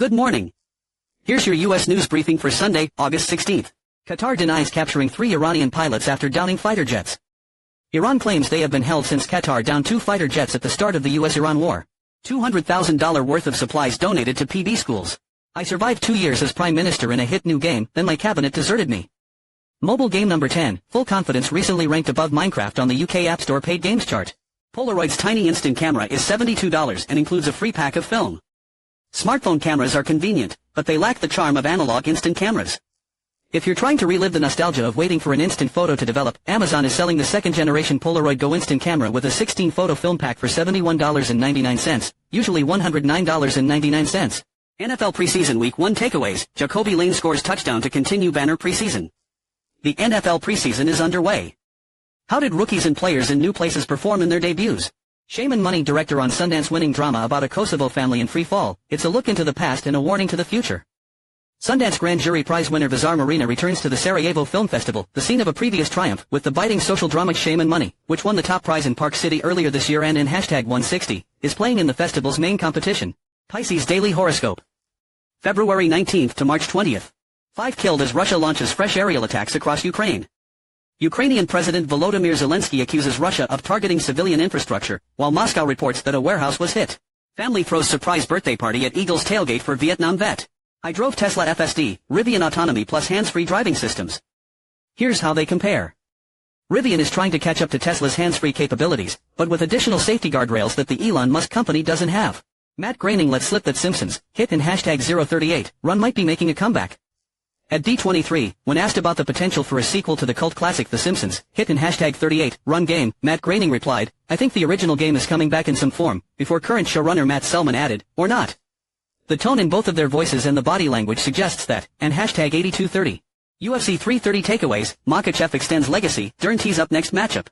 Good morning. Here's your U.S. news briefing for Sunday, August 16th. Qatar denies capturing 3 Iranian pilots after downing fighter jets. Iran claims they have been held since Qatar downed 2 fighter jets at the start of the U.S.-Iran war. $200,000 worth of supplies donated to PB schools. I survived 2 years as Prime Minister in a hit new game, then my cabinet deserted me. Mobile game number 10, Full Confidence recently ranked above Minecraft on the UK App Store paid games chart. Polaroid's tiny instant camera is $72 and includes a free pack of film. Smartphone cameras are convenient, but they lack the charm of analog instant cameras. If you're trying to relive the nostalgia of waiting for an instant photo to develop, Amazon is selling the second-generation Polaroid Go instant camera with a 16-photo film pack for $71.99, usually $109.99. NFL preseason week 1 takeaways, Jacoby Lane scores touchdown to continue banner preseason. The NFL preseason is underway. How did rookies and players in new places perform in their debuts? Shame and Money director on Sundance-Winning drama about a Kosovo family in free fall. It's a look into the past and a warning to the future. Sundance Grand Jury Prize winner Vizar Marina returns to the Sarajevo Film Festival, the scene of a previous triumph, with the biting social drama Shame and Money, which won the top prize in Park City earlier this year and in #160, is playing in the festival's main competition. Pisces Daily Horoscope. February 19th to March 20th. 5 killed as Russia launches fresh aerial attacks across Ukraine. Ukrainian President Volodymyr Zelensky accuses Russia of targeting civilian infrastructure, while Moscow reports that a warehouse was hit. Family throws surprise birthday party at Eagles tailgate for Vietnam vet. I drove Tesla FSD, Rivian Autonomy plus hands-free driving systems. Here's how they compare. Rivian is trying to catch up to Tesla's hands-free capabilities, but with additional safety guardrails that the Elon Musk company doesn't have. Matt Groening let slip that Simpsons, hit in #038, run might be making a comeback. At D23, when asked about the potential for a sequel to the cult classic The Simpsons, hit in #38, run game, Matt Groening replied, I think the original game is coming back in some form, before current showrunner Matt Selman added, or not. The tone in both of their voices and the body language suggests that, and #8230. UFC 330 takeaways, Makhachev extends legacy, Dern tees up next matchup.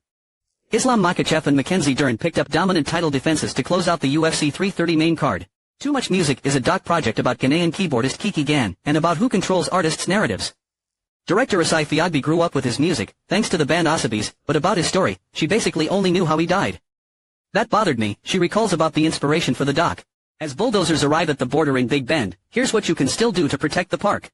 Islam Makhachev and Mackenzie Dern picked up dominant title defenses to close out the UFC 330 main card. Too Much Music is a doc project about Ghanaian keyboardist Kiki Gan, and about who controls artists' narratives. Director Asai Fiagbe grew up with his music, thanks to the band Asabis, but about his story, she basically only knew how he died. That bothered me, she recalls about the inspiration for the doc. As bulldozers arrive at the border in Big Bend, here's what you can still do to protect the park.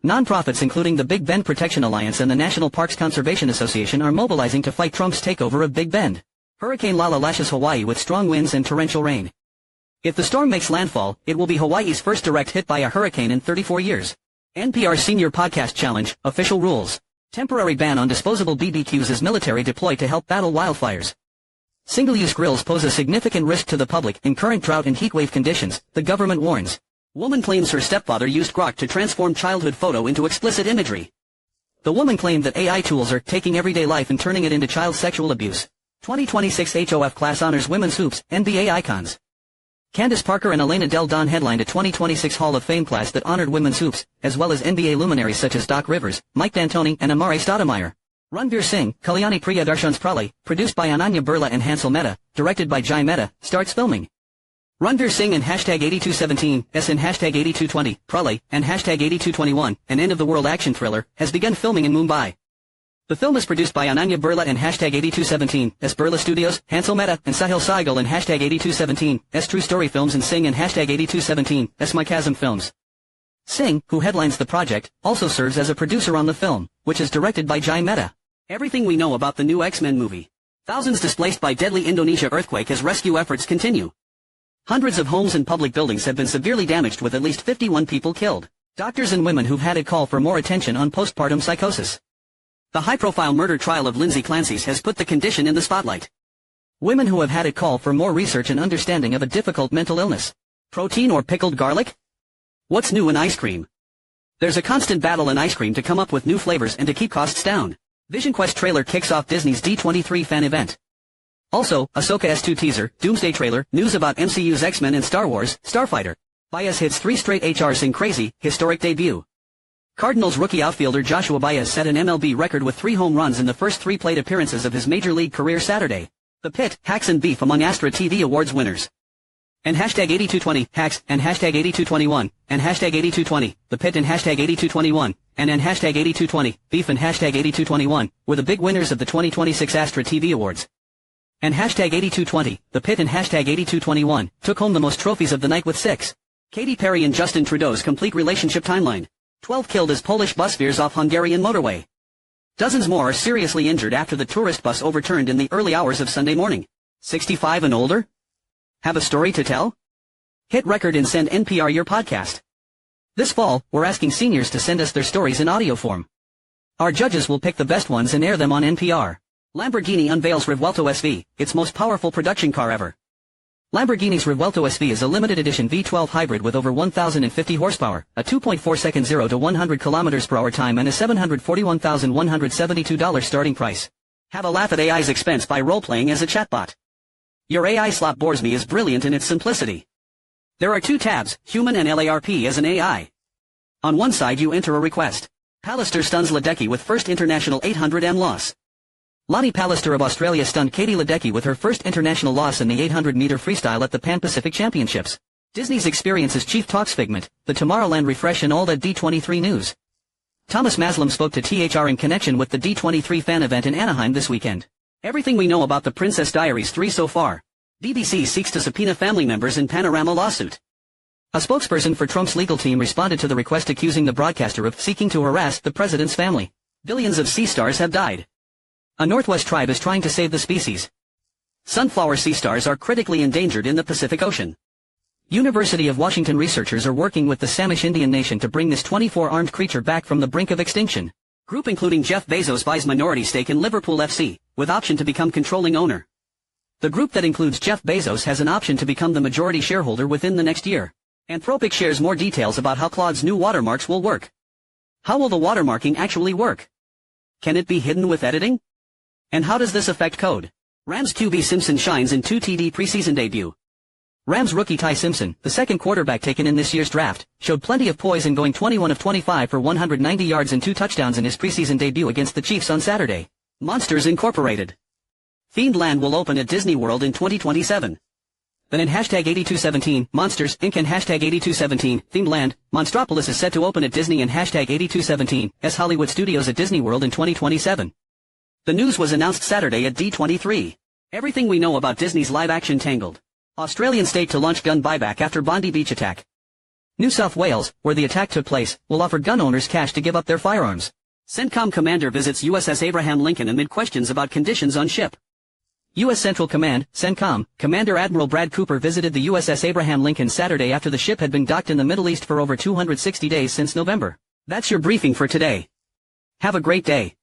Non-profits including the Big Bend Protection Alliance and the National Parks Conservation Association are mobilizing to fight Trump's takeover of Big Bend. Hurricane Lala lashes Hawaii with strong winds and torrential rain. If the storm makes landfall, it will be Hawaii's first direct hit by a hurricane in 34 years. NPR Senior Podcast Challenge, official rules. Temporary ban on disposable BBQs as military deployed to help battle wildfires. Single-use grills pose a significant risk to the public in current drought and heatwave conditions, the government warns. Woman claims her stepfather used Grok to transform childhood photo into explicit imagery. The woman claimed that AI tools are taking everyday life and turning it into child sexual abuse. 2026 HOF class honors women's hoops, NBA icons. Candace Parker and Elena Del Don headlined a 2026 Hall of Fame class that honored women's hoops, as well as NBA luminaries such as Doc Rivers, Mike D'Antoni and Amare Stoudemire. Ranveer Singh, Kalyani Priyadarshan's Pralay, produced by Ananya Birla and Hansel Mehta, directed by Jai Mehta, starts filming. Ranveer Singh and #8217, S and #8220, Pralay, and #8221, an end-of-the-world action thriller, has begun filming in Mumbai. The film is produced by Ananya Birla and #8217, S Birla Studios, Hansel Mehta, and Sahil Saigal and #8217, S True Story Films and Singh and #8217, S My Chasm Films. Singh, who headlines the project, also serves as a producer on the film, which is directed by Jai Mehta. Everything we know about the new X-Men movie. Thousands displaced by deadly Indonesia earthquake as rescue efforts continue. Hundreds of homes and public buildings have been severely damaged with at least 51 people killed. Doctors and women who've had a call for more attention on postpartum psychosis. The high-profile murder trial of Lindsay Clancy's has put the condition in the spotlight. Women who have had a call for more research and understanding of a difficult mental illness. Protein or pickled garlic? What's new in ice cream? There's a constant battle in ice cream to come up with new flavors and to keep costs down. Vision Quest trailer kicks off Disney's D23 fan event. Also, Ahsoka S2 teaser, Doomsday trailer, news about MCU's X-Men and Star Wars, Starfighter. Baez hits 3 straight HRs in crazy, historic debut. Cardinals rookie outfielder Joshua Baez set an MLB record with 3 home runs in the first 3 plate appearances of his major league career Saturday. The Pit, hacks and beef among Astra TV Awards winners. And #8220, hacks, and #8221, and #8220, the Pit and #8221, and #8220, beef and #8221, were the big winners of the 2026 Astra TV Awards. And #8220, the Pit and #8221, took home the most trophies of the night with 6. Katy Perry and Justin Trudeau's complete relationship timeline. 12 killed as Polish bus veers off Hungarian motorway. Dozens more are seriously injured after the tourist bus overturned in the early hours of Sunday morning. 65 and older? Have a story to tell? Hit record and send NPR your podcast. This fall, we're asking seniors to send us their stories in audio form. Our judges will pick the best ones and air them on NPR. Lamborghini unveils Rivuelto SV, its most powerful production car ever. Lamborghini's Rivuelto SV is a limited edition V12 hybrid with over 1,050 horsepower, a 2.4-second 0 to 100 km/h time and a $741,172 starting price. Have a laugh at AI's expense by role-playing as a chatbot. Your AI slop bores me is brilliant in its simplicity. There are two tabs, human and LARP as an AI. On one side you enter a request. Pallister stuns Ledecky with first international 800m loss. Lottie Pallister of Australia stunned Katie Ledecky with her first international loss in the 800-meter freestyle at the Pan-Pacific Championships. Disney's experiences chief talks Figment, the Tomorrowland refresh and all that D23 news. Thomas Maslam spoke to THR in connection with the D23 fan event in Anaheim this weekend. Everything we know about the Princess Diaries 3 so far. BBC seeks to subpoena family members in Panorama lawsuit. A spokesperson for Trump's legal team responded to the request accusing the broadcaster of seeking to harass the president's family. Billions of sea stars have died. A Northwest tribe is trying to save the species. Sunflower sea stars are critically endangered in the Pacific Ocean. University of Washington researchers are working with the Samish Indian nation to bring this 24-armed creature back from the brink of extinction. Group including Jeff Bezos buys minority stake in Liverpool FC, with option to become controlling owner. The group that includes Jeff Bezos has an option to become the majority shareholder within the next year. Anthropic shares more details about how Claude's new watermarks will work. How will the watermarking actually work? Can it be hidden with editing? And how does this affect code? Rams QB Simpson shines in 2 TD preseason debut. Rams rookie Ty Simpson, the second quarterback taken in this year's draft, showed plenty of poise in going 21 of 25 for 190 yards and 2 touchdowns in his preseason debut against the Chiefs on Saturday. Monsters Incorporated. Themed Land will open at Disney World in 2027. Then in #8217, Monsters, Inc. and #8217, Themed Land, Monstropolis is set to open at Disney and #8217, as Hollywood Studios at Disney World in 2027. The news was announced Saturday at D23. Everything we know about Disney's live-action Tangled. Australian state to launch gun buyback after Bondi Beach attack. New South Wales, where the attack took place, will offer gun owners cash to give up their firearms. CENTCOM commander visits USS Abraham Lincoln amid questions about conditions on ship. U.S. Central Command, CENTCOM, Commander Admiral Brad Cooper visited the USS Abraham Lincoln Saturday after the ship had been docked in the Middle East for over 260 days since November. That's your briefing for today. Have a great day.